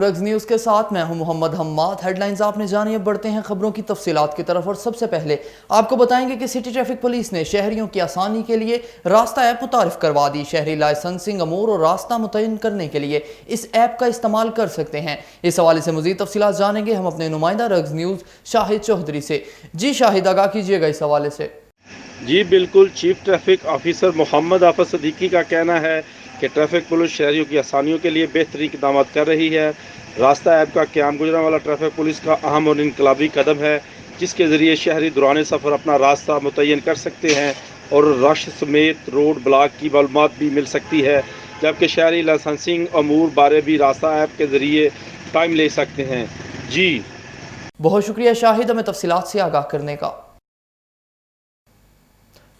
رگز news کے ساتھ میں ہوں محمد حماد۔ ہیڈ لائنز آپ نے جانی، اب بڑھتے ہیں خبروں کی تفصیلات کی طرف، اور سب سے پہلے آپ کو بتائیں گے کہ سٹی ٹریفک پولیس نے شہریوں کی آسانی کے لیے راستہ ایپ متعارف کروا دی۔ شہری لائسنسنگ امور اور راستہ متعین کرنے کے لیے اس ایپ کا استعمال کر سکتے ہیں۔ اس حوالے سے مزید تفصیلات جانیں گے ہم اپنے نمائندہ رگز نیوز شاہد چودھری سے۔ جی شاہد، آگاہ کیجیے گا اس حوالے سے۔ جی بالکل، چیف ٹریفک آفیسر محمد حافظ صدیقی کا کہنا ہے کہ ٹریفک پولیس شہریوں کی آسانیوں کے لیے بہترین اقدامات کر رہی ہے۔ راستہ ایپ کا قیام گجرانوالہ ٹریفک پولیس کا اہم اور انقلابی قدم ہے، جس کے ذریعے شہری دوران سفر اپنا راستہ متعین کر سکتے ہیں اور رش سمیت روڈ بلاک کی معلومات بھی مل سکتی ہے، جبکہ شہری لائسنسنگ امور بارے بھی راستہ ایپ کے ذریعے ٹائم لے سکتے ہیں۔ جی بہت شکریہ شاہد ہمیں تفصیلات سے آگاہ کرنے کا۔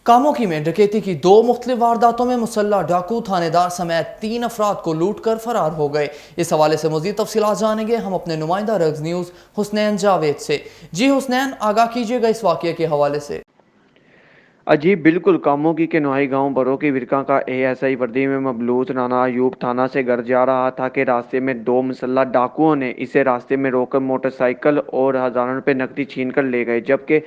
کاموکی میں ڈکیتی کی 2 مختلف وارداتوں میں مسلح ڈاکو تھانے دار سمیت 3 افراد کو لوٹ کر فرار ہو گئے۔ اس حوالے سے مزید تفصیلات جانیں گے ہم اپنے نمائندہ رگز نیوز حسنین جاوید سے۔ جی حسنین، آگاہ کیجیے گا اس واقعے کے حوالے سے۔ عجیب بالکل، کاموکی کے نوئی گاؤں برو کی ورکا کا ASI وردی میں مبلوط رانا ایوب تھانہ سے گھر جا رہا تھا کہ راستے میں 2 مسلح ڈاکوؤں نے اسے راستے میں روک کر موٹر سائیکل اور ہزاروں روپے نقدی چھین کر لے گئے، جبکہ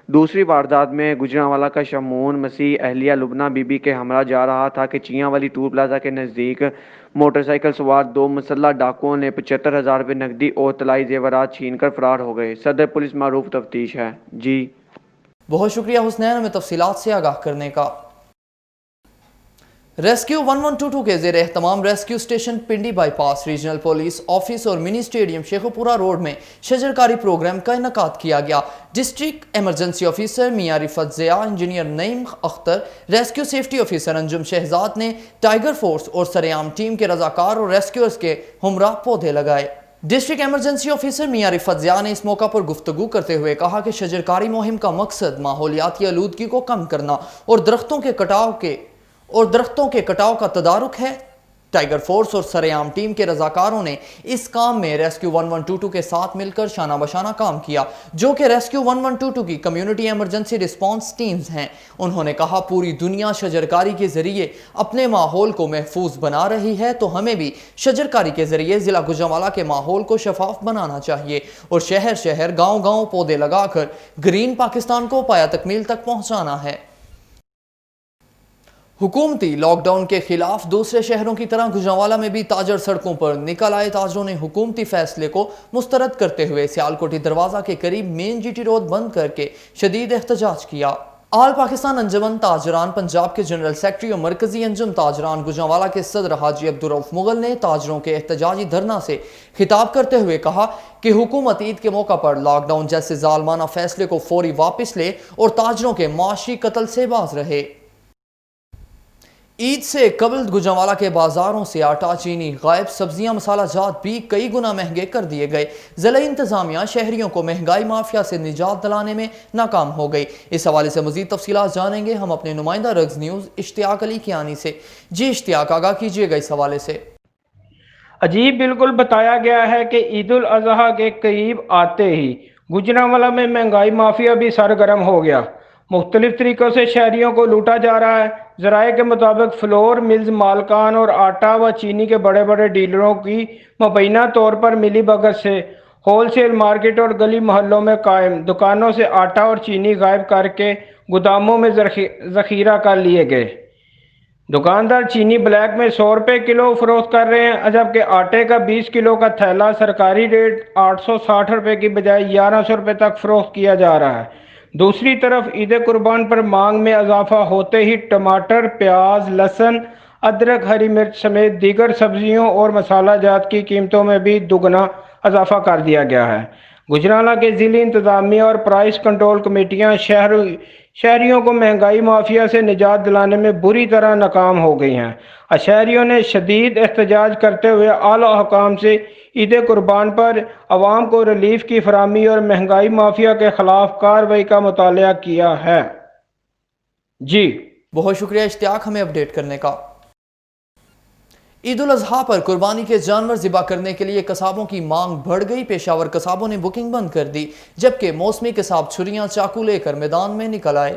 دوسری واردات میں گجرانوالہ کا شمعون مسیح اہلیہ لبنہ بی بی کے ہمراہ جا رہا تھا کہ چیاں والی ٹول پلازا کے نزدیک موٹر سائیکل سوار 2 مسلح ڈاکوؤں نے 75,000 روپے نقدی اور طلائی زیورات چھین کر فرار ہو گئے۔ صدر پولیس معروف تفتیش ہے۔ جی بہت شکریہ حسنین ہمیں تفصیلات سے آگاہ کرنے کا۔ ریسکیو 1122 کے زیر اہتمام rescue station Pindi by pass regional police office اور منی اسٹیڈیم شیخوپورہ روڈ میں شجرکاری پروگرام کا انعقاد کیا گیا۔ ڈسٹرکٹ ایمرجنسی آفیسر میاں رفعت ضیاء، انجینئر نعیم اختر، ریسکیو سیفٹی آفیسر انجم شہزاد نے ٹائیگر فورس اور سریعام ٹیم کے رضاکار اور ریسکیورز کے ہمراہ پودے لگائے۔ ڈسٹرکٹ ایمرجنسی آفیسر میاں رفعت ضیاء نے اس موقع پر گفتگو کرتے ہوئے کہا کہ شجرکاری مہم کا مقصد ماحولیاتی آلودگی کو کم کرنا اور درختوں کے کٹاؤ کا تدارک ہے۔ ٹائیگر فورس اور سریعام ٹیم کے رضاکاروں نے اس کام میں ریسکیو 1122 کے ساتھ مل کر شانہ بشانہ کام کیا، جو کہ ریسکیو 1122 کی کمیونٹی ایمرجنسی رسپانس ٹیمز ہیں۔ انہوں نے کہا پوری دنیا شجرکاری کے ذریعے اپنے ماحول کو محفوظ بنا رہی ہے، تو ہمیں بھی شجرکاری کے ذریعے ضلع گجرانوالہ کے ماحول کو شفاف بنانا چاہیے اور شہر شہر گاؤں گاؤں پودے لگا کر گرین پاکستان کو پایہ تکمیل تک پہنچانا ہے۔ حکومتی لاک ڈاؤن کے خلاف دوسرے شہروں کی طرح گجرانوالہ میں بھی تاجر سڑکوں پر نکل آئے۔ تاجروں نے حکومتی فیصلے کو مسترد کرتے ہوئے سیالکوٹی دروازہ کے قریب مین GT روڈ بند کر کے شدید احتجاج کیا۔ آل پاکستان انجمن تاجران پنجاب کے جنرل سیکرٹری اور مرکزی انجم تاجران گجرانوالہ کے صدر حاجی عبدالرؤف مغل نے تاجروں کے احتجاجی دھرنا سے خطاب کرتے ہوئے کہا کہ حکومت عید کے موقع پر لاک ڈاؤن جیسے ظالمانہ فیصلے کو فوری واپس لے اور تاجروں کے معاشی قتل سے باز رہے۔ عید سے قبل گجرانوالہ کے بازاروں سے آٹا، چینی غائب، سبزیاں، مسالہ جات بھی کئی گنا مہنگے کر دیے گئے۔ ضلعی انتظامیہ شہریوں کو مہنگائی مافیا سے نجات دلانے میں ناکام ہو گئی۔ اس حوالے سے مزید تفصیلات جانیں گے ہم اپنے نمائندہ رگز نیوز اشتیاق علی کیانی سے۔ جی اشتیاق، آگاہ کیجیے گا اس حوالے سے۔ عجیب بالکل، بتایا گیا ہے کہ عید الاضحیٰ کے قریب آتے ہی گجرانوالہ میں مہنگائی مافیا بھی سرگرم ہو گیا۔ مختلف طریقوں سے شہریوں کو لوٹا جا رہا ہے۔ ذرائع کے مطابق فلور ملز مالکان اور آٹا و چینی کے بڑے بڑے ڈیلروں کی مبینہ طور پر ملی بھگت سے ہول سیل مارکیٹ اور گلی محلوں میں قائم دکانوں سے آٹا اور چینی غائب کر کے گوداموں میں ذخیرہ کر لیے گئے۔ دکاندار چینی بلیک میں 100 روپے کلو فروخت کر رہے ہیں، جبکہ آٹے کا 20 کلو کا تھیلا سرکاری ریٹ 860 روپے کی بجائے 1100 روپے تک فروخت کیا جا رہا ہے۔ دوسری طرف عید قربان پر مانگ میں اضافہ ہوتے ہی ٹماٹر، پیاز، لہسن، ادرک، ہری مرچ سمیت دیگر سبزیوں اور مسالہ جات کی قیمتوں میں بھی دگنا اضافہ کر دیا گیا ہے۔ گجرانوالہ کے ضلعی انتظامیہ اور پرائس کنٹرول کمیٹیاں شہریوں کو مہنگائی مافیا سے نجات دلانے میں بری طرح ناکام ہو گئی ہیں۔ شہریوں نے شدید احتجاج کرتے ہوئے اعلیٰ حکام سے عید قربان پر عوام کو ریلیف کی فراہمی اور مہنگائی مافیا کے خلاف کارروائی کا مطالبہ کیا ہے۔ جی بہت شکریہ اشتیاق ہمیں اپڈیٹ کرنے کا۔ عید الاضحیٰ پر قربانی کے جانور ذبح کرنے کے لیے قصابوں کی مانگ بڑھ گئی۔ پیشاور قصابوں نے بکنگ بند کر دی، جبکہ موسمی قصاب چھریاں چاقو لے کر میدان میں نکل آئے۔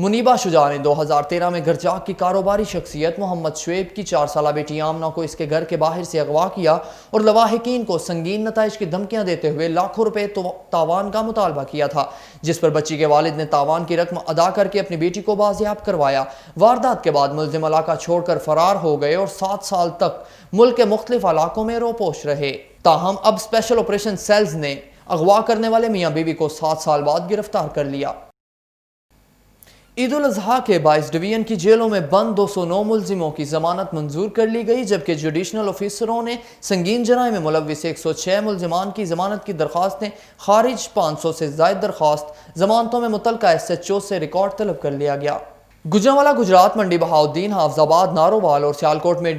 منیبہ شجاع نے 2013 میں گرجاک کی کاروباری شخصیت محمد شعیب کی 4 سالہ بیٹی آمنہ کو اس کے گھر کے باہر سے اغوا کیا اور لواحقین کو سنگین نتائج کی دھمکیاں دیتے ہوئے لاکھوں روپے تاوان کا مطالبہ کیا تھا، جس پر بچی کے والد نے تاوان کی رقم ادا کر کے اپنی بیٹی کو بازیاب کروایا۔ واردات کے بعد ملزم علاقہ چھوڑ کر فرار ہو گئے اور 7 سال تک ملک کے مختلف علاقوں میں روپوش رہے۔ تاہم اب اسپیشل آپریشن سیلز نے اغوا کرنے والے میاں بیوی کو 7 سال بعد گرفتار کر لیا۔ عید الاضحیٰ کے 22 ڈویژن کی جیلوں میں بند 209 ملزموں کی ضمانت منظور کر لی گئی، جبکہ جوڈیشنل آفیسروں نے سنگین جرائم میں ملوث 106 ملزمان کی ضمانت کی درخواستیں خارج، 500 سے زائد درخواست ضمانتوں میں متعلقہ SHO سے ریکارڈ طلب کر لیا گیا۔ گوجرانوالہ گجرات، منڈی بہاؤالدین، حافظ آباد، نارووال اور سیالکوٹ میں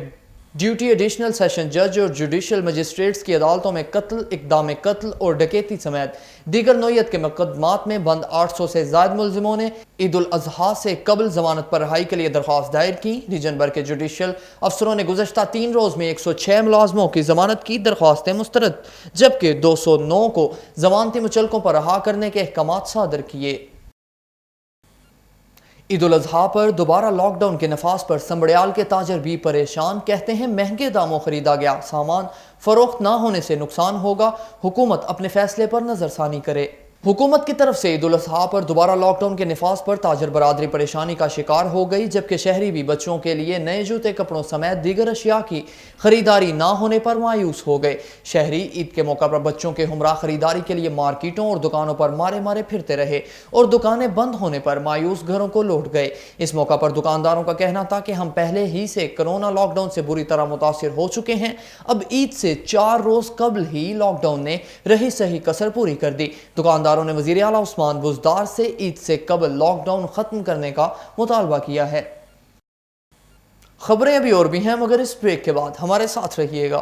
ڈیوٹی ایڈیشنل سیشن جج اور جوڈیشل مجسٹریٹس کی عدالتوں میں قتل، اقدام قتل اور ڈکیتی سمیت دیگر نوعیت کے مقدمات میں بند 800 سے زائد ملزموں نے عید الاضحیٰ سے قبل ضمانت پر رہائی کے لیے درخواست دائر کی۔ ریجن بھر کے جوڈیشل افسروں نے گزشتہ 3 روز میں 106 ملازموں کی ضمانت کی درخواستیں مسترد، جبکہ 209 کو ضمانتی مچلقوں پر رہا کرنے کے احکامات صادر کیے۔ عید الاضحیٰ پر دوبارہ لاک ڈاؤن کے نفاذ پر سنبڑیال کے تاجر بھی پریشان، کہتے ہیں مہنگے داموں خریدا گیا سامان فروخت نہ ہونے سے نقصان ہوگا، حکومت اپنے فیصلے پر نظر ثانی کرے۔ حکومت کی طرف سے عید الاضحیٰ پر دوبارہ لاک ڈاؤن کے نفاذ پر تاجر برادری پریشانی کا شکار ہو گئی، جبکہ شہری بھی بچوں کے لیے نئے جوتے، کپڑوں سمیت دیگر اشیاء کی خریداری نہ ہونے پر مایوس ہو گئے۔ شہری عید کے موقع پر بچوں کے ہمراہ خریداری کے لیے مارکیٹوں اور دکانوں پر مارے پھرتے رہے اور دکانیں بند ہونے پر مایوس گھروں کو لوٹ گئے۔ اس موقع پر دکانداروں کا کہنا تھا کہ ہم پہلے ہی سے کرونا لاک ڈاؤن سے بری طرح متاثر ہو چکے ہیں، اب عید سے 4 روز قبل ہی لاک ڈاؤن نے رہی صحیح کسر پوری کر دی۔ دکانداروں نے وزیر اعلیٰ عثمان بزدار سے عید سے قبل لاک ڈاؤن ختم کرنے کا مطالبہ کیا ہے۔ خبریں ابھی اور بھی ہیں، مگر اس بریک کے بعد ہمارے ساتھ رہیے گا۔